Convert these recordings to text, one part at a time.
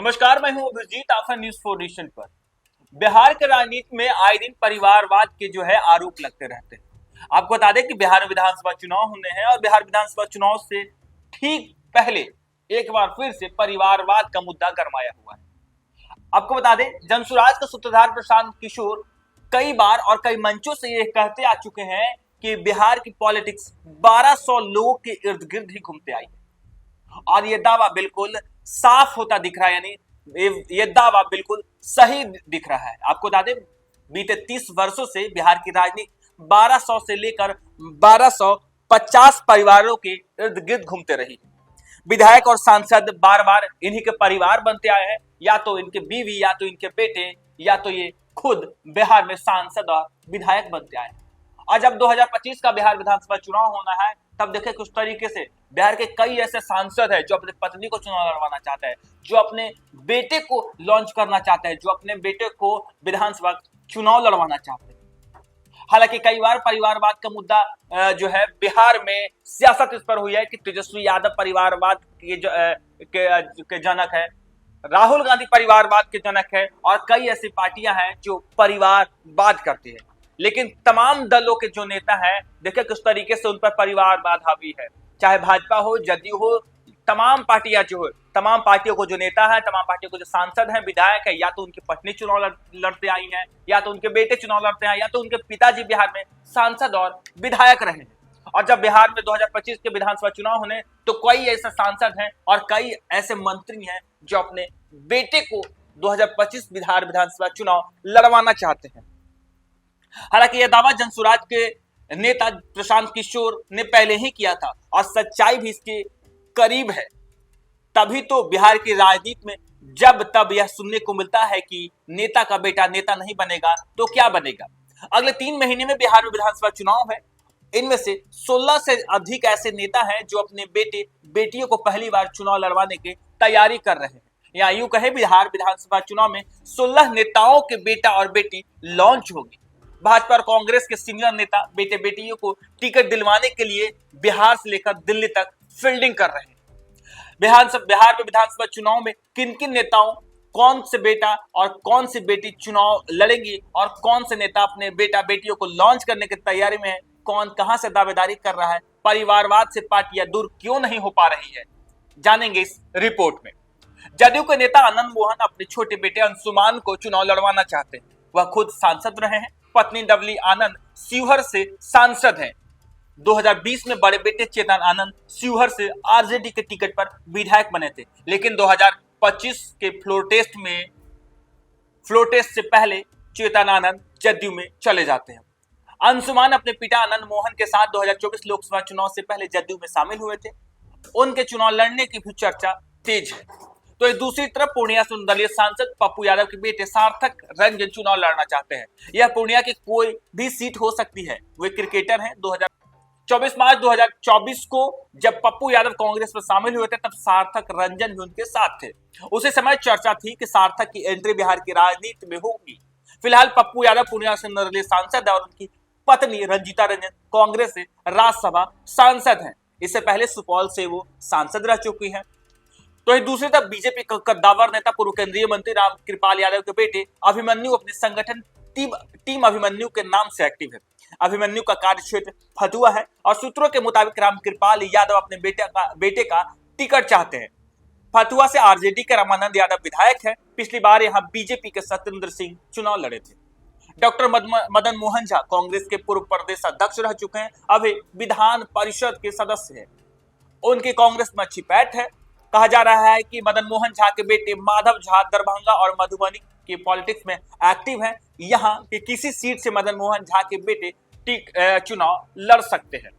नमस्कार, मैं हूं अभिजीत, आप हैं न्यूज 4 नेशन पर। बिहार के राजनीति में आए दिन परिवारवाद के जो है आरोप लगते रहते हैं। आपको बता दें कि बिहार में विधानसभा चुनाव होने हैं और बिहार विधानसभा चुनाव से ठीक पहले एक बार फिर से परिवारवाद का मुद्दा गरमाया हुआ है। आपको बता दें, जनसुराज के सूत्रधार प्रशांत किशोर कई बार और कई मंचों से ये कहते आ चुके हैं कि बिहार की पॉलिटिक्स 1200 लोगों के इर्द गिर्द ही घूमते आई है और ये दावा बिल्कुल साफ होता दिख रहा है, यानी ये दावा बिल्कुल सही दिख रहा है। आपको बता दें, बीते 30 वर्षों से बिहार की राजनीति 1200 से लेकर 1250 परिवारों के इर्द गिर्द घूमते रही। विधायक और सांसद बार बार इन्हीं के परिवार बनते आए हैं, या तो इनके बीवी, या तो इनके बेटे, या तो ये खुद बिहार में सांसद और विधायक बनते आए। और जब 2025 का बिहार विधानसभा चुनाव होना है, तब देखें किस तरीके से बिहार के कई ऐसे सांसद हैं जो अपने पत्नी को चुनाव लड़वाना चाहते हैं, जो अपने बेटे को लॉन्च करना चाहते हैं, जो अपने बेटे को विधानसभा चुनाव लड़वाना चाहते हैं। हालांकि कई बार परिवारवाद का मुद्दा जो है बिहार में सियासत इस पर हुई है कि तेजस्वी यादव परिवारवाद के जनक है, राहुल गांधी परिवारवाद के जनक है और कई ऐसी पार्टियां हैं जो परिवारवाद करती है। लेकिन तमाम दलों के जो नेता हैं, देखिए किस तरीके से उन पर परिवारवाद हावी है, चाहे भाजपा हो, जदयू हो, तमाम पार्टियां जो है, तमाम पार्टियों को जो नेता है, तमाम पार्टियों को जो सांसद हैं, विधायक है, या तो उनकी पत्नी चुनाव लड़ते आई हैं, या तो उनके बेटे चुनाव लड़ते हैं, या तो उनके पिताजी बिहार में सांसद और विधायक रहे हैं। और जब बिहार में 2025 के विधानसभा चुनाव होने, तो कई ऐसे सांसद हैं और कई ऐसे मंत्री हैं जो अपने बेटे को 2025 बिहार विधानसभा चुनाव लड़वाना चाहते हैं। हालांकि यह दावा जनसुराज के नेता प्रशांत किशोर ने पहले ही किया था और सच्चाई भी इसके करीब है। तभी तो बिहार की राजनीति में जब तब यह सुनने को मिलता है कि नेता का बेटा नेता नहीं बनेगा तो क्या बनेगा। अगले 3 महीने में बिहार में विधानसभा चुनाव है। इनमें से 16 से अधिक ऐसे नेता हैं जो अपने बेटे बेटियों को पहली बार चुनाव लड़वाने की तैयारी कर रहे हैं। या यूं कहे, बिहार विधानसभा चुनाव में 16 नेताओं के बेटा और बेटी लॉन्च होगी। भाजपा और कांग्रेस के सीनियर नेता बेटे बेटियों को टिकट दिलवाने के लिए बिहार से लेकर दिल्ली तक फील्डिंग कर रहे हैं। बिहार में विधानसभा चुनाव में किन किन नेताओं, कौन से बेटा और कौन सी बेटी चुनाव लड़ेंगी और कौन से नेता अपने बेटा बेटियों को लॉन्च करने की तैयारी में है, कौन कहां से दावेदारी कर रहा है, परिवारवाद से पार्टियां दूर क्यों नहीं हो पा रही है, जानेंगे इस रिपोर्ट में। जदयू के नेता आनंद मोहन अपने छोटे बेटे अंशुमान को चुनाव लड़वाना चाहते हैं। वह खुद सांसद रहे हैं। पत्नी डबली आनंद शिवहर से सांसद हैं। 2020 में बड़े बेटे चेतन आनंद शिवहर से आरजेडी के टिकट पर विधायक बने थे, लेकिन 2025 के फ्लोर टेस्ट से पहले चेतन आनंद जदयू में चले जाते हैं। अंशुमान अपने पिता आनंद मोहन के साथ 2024 लोकसभा चुनाव से पहले जदयू में शामिल हुए थे। उनके चुनाव लड़ने की भी चर्चा तेज है। तो एक दूसरी तरफ पूर्णिया से निर्दलीय सांसद पप्पू यादव के बेटे सार्थक रंजन चुनाव लड़ना चाहते हैं। यह पूर्णिया की कोई भी सीट हो सकती है। वे क्रिकेटर हैं। 24 मार्च 2024 को जब पप्पू यादव कांग्रेस में शामिल हुए थे, तब सार्थक रंजन भी उनके साथ थे। उसी समय चर्चा थी कि सार्थक की एंट्री बिहार की राजनीति में होगी। फिलहाल पप्पू यादव पूर्णिया से निर्दलीय सांसद है और उनकी पत्नी रंजीता रंजन कांग्रेस से राज्यसभा सांसद हैं। इससे पहले सुपौल से वो सांसद रह चुकी हैं। तो दूसरी तरफ बीजेपी का कद्दावर नेता पूर्व केंद्रीय मंत्री रामकृपाल यादव के बेटे अभिमन्यु अपने संगठन टीम अभिमन्यु के नाम से एक्टिव है। अभिमन्यु का कार्यक्षेत्र फतुहा है और सूत्रों के मुताबिक रामकृपाल यादव अपने बेटे का टिकट चाहते हैं। फतुहा से आरजेडी के रामानंद यादव विधायक है। पिछली बार यहाँ बीजेपी के सत्येंद्र सिंह चुनाव लड़े थे। डॉक्टर मदन मोहन झा कांग्रेस के पूर्व प्रदेश अध्यक्ष रह चुके हैं, अभी विधान परिषद के सदस्य हैं। उनकी कांग्रेस में अच्छी पैठ है। कहा जा रहा है कि मदन मोहन झा के बेटे माधव झा दरभंगा और मधुबनी की पॉलिटिक्स में एक्टिव हैं। यहां के किसी सीट से मदन मोहन झा के बेटे चुनाव लड़ सकते हैं।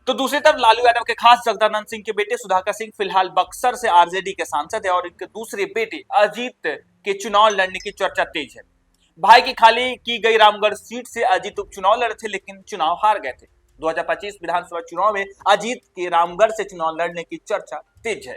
तो दूसरी तरफ लालू यादव के खास जगदानंद सिंह के बेटे सुधाकर सिंह फिलहाल बक्सर से आरजेडी के सांसद है और इनके दूसरे बेटे अजीत के चुनाव लड़ने की चर्चा तेज है। भाई की खाली की गई रामगढ़ सीट से अजीत उपचुनाव लड़े थे, लेकिन चुनाव हार गए थे। 2025 विधानसभा चुनाव में अजीत के रामगढ़ से चुनाव लड़ने की चर्चा तेज है।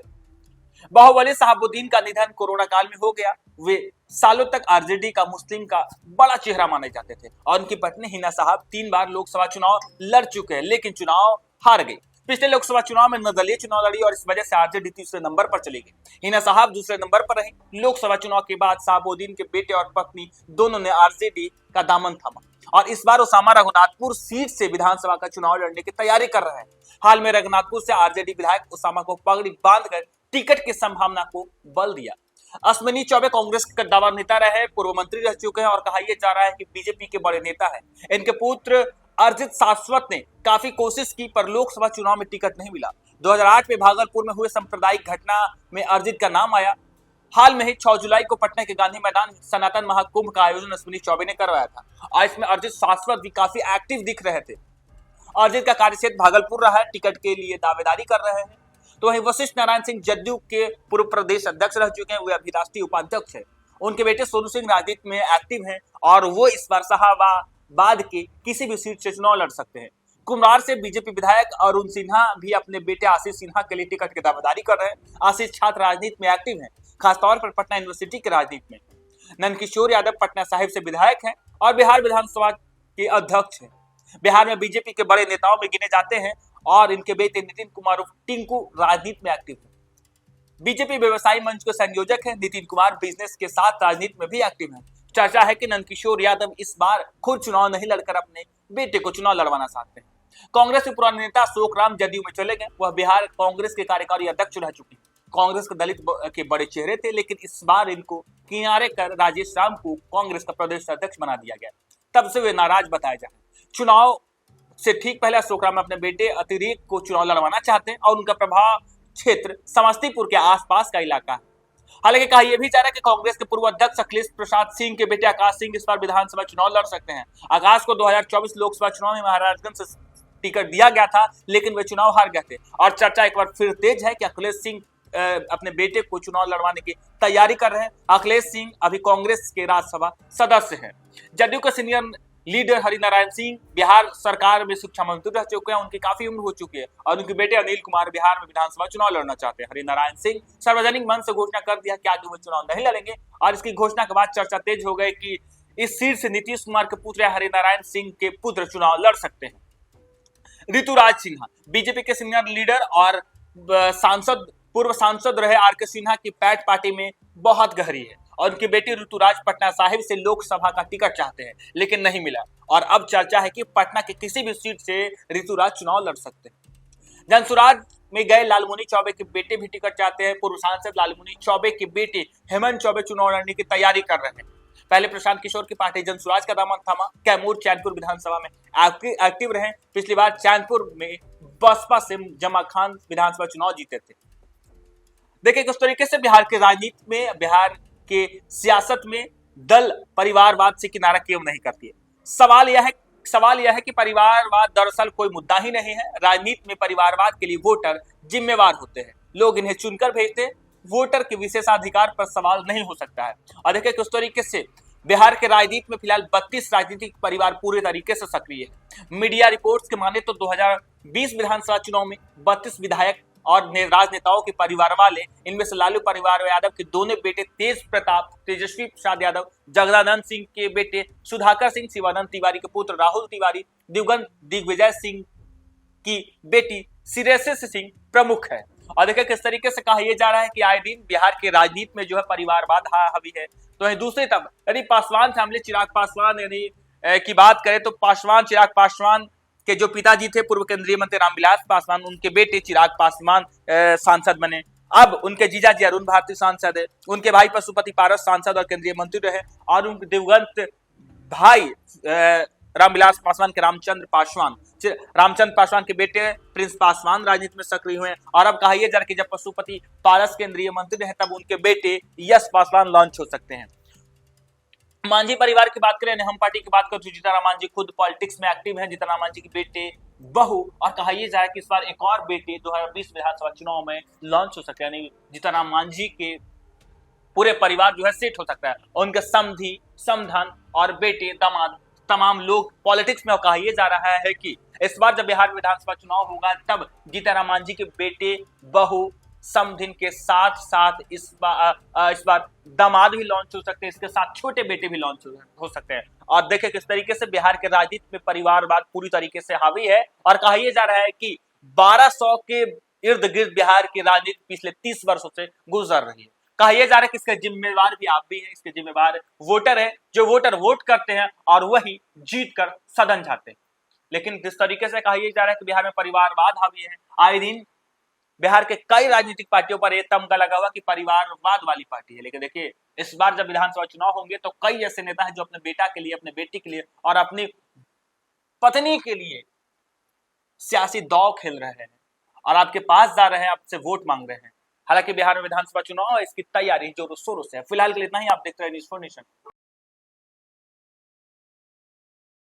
बाहुबली शहाबुद्दीन का निधन कोरोना काल में हो गया। वे सालों तक आरजेडी का मुस्लिम का बड़ा चेहरा माने जाते थे और उनकी पत्नी हिना साहब 3 बार लोकसभा चुनाव लड़ चुके हैं, लेकिन चुनाव हार गई। पिछले लोकसभा चुनाव में निर्दलीय चुनाव लड़ी और इस वजह से आरजेडी तीसरे नंबर पर चली गई। हिना साहब दूसरे नंबर पर रही। लोकसभा चुनाव के बाद साहबुद्दीन के बेटे और पत्नी दोनों ने आरजेडी का दामन थामा और इस बार ओसामा रघुनाथपुर सीट से विधानसभा का चुनाव लड़ने की तैयारी कर रहे हैं। हाल में रघुनाथपुर से आरजेडी विधायक ओसामा को पगड़ी बांधकर टिकट की संभावना को बल दिया। अश्विनी चौबे कांग्रेस के कद्दावर नेता रहे, पूर्व मंत्री रह चुके हैं और कहा यह जा रहा है कि बीजेपी के बड़े नेता है। इनके पुत्र अर्जित शाश्वत ने काफी कोशिश की पर लोकसभा चुनाव में टिकट नहीं मिला। 2008 में भागलपुर में हुए सांप्रदायिक घटना में अर्जित का नाम आया। हाल में ही 6 जुलाई को पटना के गांधी मैदान सनातन महाकुंभ का आयोजन अश्विनी चौबे ने करवाया था और इसमें अर्जित शाश्वत भी काफी एक्टिव दिख रहे थे। अर्जित का कार्यक्षेत्र भागलपुर रहा है, टिकट के लिए दावेदारी कर रहे हैं। तो वहीं वशिष्ठ नारायण सिंह जदयू के पूर्व प्रदेश अध्यक्ष रह चुके हैं, वे अभी राष्ट्रीय उपाध्यक्ष है। उनके बेटे सोनू सिंह राजनीति में एक्टिव हैं और वो इस बार शाहाबाद के किसी भी सीट से चुनाव लड़ सकते हैं। कुम्हरार से बीजेपी विधायक अरुण सिन्हा भी अपने बेटे आशीष सिन्हा के लिए टिकट की दावेदारी कर रहे हैं। आशीष छात्र राजनीति में एक्टिव हैं, खासतौर पर पटना यूनिवर्सिटी की राजनीति में। नंदकिशोर यादव पटना साहिब से विधायक हैं और बिहार विधानसभा के अध्यक्ष हैं। बिहार में बीजेपी के बड़े नेताओं में गिने जाते हैं और इनके बेटे नितिन कुमार टिंकू राजनीति में एक्टिव है। बीजेपी व्यवसायी मंच के संयोजक हैं। नितिन कुमार बिजनेस के साथ राजनीति में भी एक्टिव हैं। चर्चा है कि नंदकिशोर यादव इस बार खुद चुनाव नहीं लड़कर अपने बेटे को चुनाव लड़वाना चाहते हैं। कांग्रेस के पुराने नेता अशोक राम जदयू में चले गए। वह बिहार कांग्रेस के कार्यकारी अध्यक्ष रह चुके हैं। कांग्रेस के दलित के बड़े चेहरे थे, लेकिन इस बार इनको किनारे कर राजेश राम को कांग्रेस का प्रदेश अध्यक्ष बना दिया गया। तब से वे नाराज बताए जा रहे हैं। चुनाव से ठीक पहले अशोक राम अपने बेटे अतिरेक को चुनाव लड़वाना चाहते हैं और उनका प्रभाव क्षेत्र समस्तीपुर के आसपास का इलाका है। हालांकि कहा यह भी जा रहा है कि कांग्रेस के पूर्व अध्यक्ष अखिलेश प्रसाद सिंह के बेटे आकाश सिंह इस बार विधानसभा चुनाव लड़ सकते हैं। आकाश को 2024 लोकसभा चुनाव में महाराजगंज से टिकट दिया गया था, लेकिन वे चुनाव हार गए थे और चर्चा एक बार फिर तेज है कि अखिलेश सिंह अपने बेटे को चुनाव लड़वाने की तैयारी कर रहे हैं। अखिलेश सिंह अभी कांग्रेस के राज्यसभा सदस्य हैं। जदयू के सीनियर लीडर हरिनारायण सिंह बिहार सरकार में शिक्षा मंत्री रह चुके हैं। उनकी काफी उम्र हो चुकी है और उनके बेटे अनिल कुमार बिहार में विधानसभा चुनाव लड़ना चाहते हैं। हरिनारायण सिंह सार्वजनिक मंच से घोषणा कर दिया कि आगे वो चुनाव नहीं लड़ेंगे और इसकी घोषणा के बाद चर्चा तेज हो गई कि इस सीट से नीतीश कुमार के पुत्र हरिनारायण सिंह के पुत्र चुनाव लड़ सकते हैं। ऋतुराज सिन्हा बीजेपी के सीनियर लीडर और पूर्व सांसद रहे आर के सिन्हा की पैठ पार्टी में बहुत गहरी है और उनकी बेटी ऋतुराज पटना साहिब से लोकसभा का टिकट चाहते हैं, लेकिन नहीं मिला और अब चर्चा है कि पटना के किसी भी सीट से ऋतुराज चुनाव लड़ सकते हैं। जनसुराज में गए लालमुनि चौबे के बेटे भी टिकट चाहते हैं। पूर्व सांसद लालमुनि चौबे के बेटे हेमंत चौबे चुनाव लड़ने की तैयारी कर रहे हैं। पहले प्रशांत किशोर की पार्टी जनसुराज का दामन थामा। कैमूर चैनपुर विधानसभा में एक्टिव रहे। पिछली बार चैनपुर में बसपा से जमा खान विधानसभा चुनाव जीते थे। देखिए किस तरीके से बिहार की राजनीति में, बिहार के सियासत में दल परिवारवाद से किनारा क्यों नहीं करती है। सवाल यह है कि परिवारवाद दरअसल कोई मुद्दा ही नहीं है। राजनीति में परिवारवाद के लिए वोटर जिम्मेवार होते हैं। लोग इन्हें चुनकर भेजते हैं। वोटर के विशेषाधिकार पर सवाल नहीं हो सकता है। और देखिए किस तरीके से बिहार के राजनीति में फिलहाल 32 राजनीतिक परिवार पूरे तरीके से सक्रिय है। मीडिया रिपोर्ट्स के माने तो 2020 विधानसभा चुनाव में 32 विधायक और राजनेताओं के परिवार वाले, इनमें से लालू परिवार यादव के दोनों बेटे तेज प्रताप, तेजस्वी प्रसाद यादव, जगदानंद सिंह के बेटे सुधाकर सिंह, शिवानंद तिवारी के पुत्र राहुल तिवारी, दिग्विजय सिंह की बेटी सिरेश सिंह प्रमुख है। और देखिए किस तरीके से कहा यह जा रहा है कि आए दिन बिहार के राजनीति में जो है परिवारवाद हावी है। तो वहीं दूसरी तरफ यदि पासवान फैमिली चिराग पासवान की बात करें तो चिराग पासवान के जो पिताजी थे पूर्व केंद्रीय मंत्री रामविलास पासवान, उनके बेटे चिराग पासवान सांसद बने। अब उनके जीजाजी अरुण भारती सांसद है। उनके भाई पशुपति पारस सांसद और केंद्रीय मंत्री रहे और उनके दिवंगत भाई रामविलास पासवान के रामचंद्र पासवान के बेटे प्रिंस पासवान राजनीति में सक्रिय हुए। और अब कहा यह जा रहा है कि जब पशुपति पारस केंद्रीय मंत्री रहे तब उनके बेटे यश पासवान लॉन्च हो सकते हैं। मांझी परिवार की बात करें, हम पार्टी की बात करें तो जीतन राम मांझी खुद पॉलिटिक्स में एक्टिव है। जीतन राम मांझी के बेटे बहू और कहा यह जाए कि इस बार एक और बेटे 2020 विधानसभा चुनाव में लॉन्च हो सकते हैं। यानी जीतन राम मांझी के पूरे परिवार जो है सेट हो सकता है। उनके समधी, समधन और बेटे, दामाद, तमाम लोग पॉलिटिक्स में। कहा यह जा रहा है कि इस बार जब बिहार विधानसभा चुनाव होगा तब जीतन राम मांझी के बेटे, बहू, समधिन के साथ साथ इस बार दामाद भी लॉन्च हो सकते हैं। इसके साथ छोटे बेटे भी लॉन्च हो सकते हैं। और देखिए किस तरीके से बिहार के राजनीति में परिवारवाद पूरी तरीके से हावी है। और कहा यह जा रहा है कि 1200 के इर्द गिर्द बिहार की राजनीति पिछले 30 वर्षों से गुजर रही है। कहा यह जा रहा है कि इसका जिम्मेवार भी आप भी हैं, इसके जिम्मेवार वोटर है, जो वोटर वोट करते हैं और वही जीत कर सदन जाते हैं। लेकिन जिस तरीके से कहा यह जा रहा है कि बिहार में परिवारवाद हावी है, आए दिन बिहार के कई राजनीतिक पार्टियों पर यह तमगा लगा हुआ कि परिवारवाद वाली पार्टी है। लेकिन देखिए, इस बार जब विधानसभा चुनाव होंगे तो कई ऐसे नेता हैं जो अपने बेटा के लिए, अपने बेटी के लिए और अपनी पत्नी के लिए सियासी दांव खेल रहे हैं और आपके पास जा रहे हैं, आपसे वोट मांग रहे हैं। हालांकि बिहार में विधानसभा चुनाव है, इसकी तैयारी जोरों शोरों से है। फिलहाल के लिए इतना ही। आप देख रहे हैं न्यूज़4 नेशन।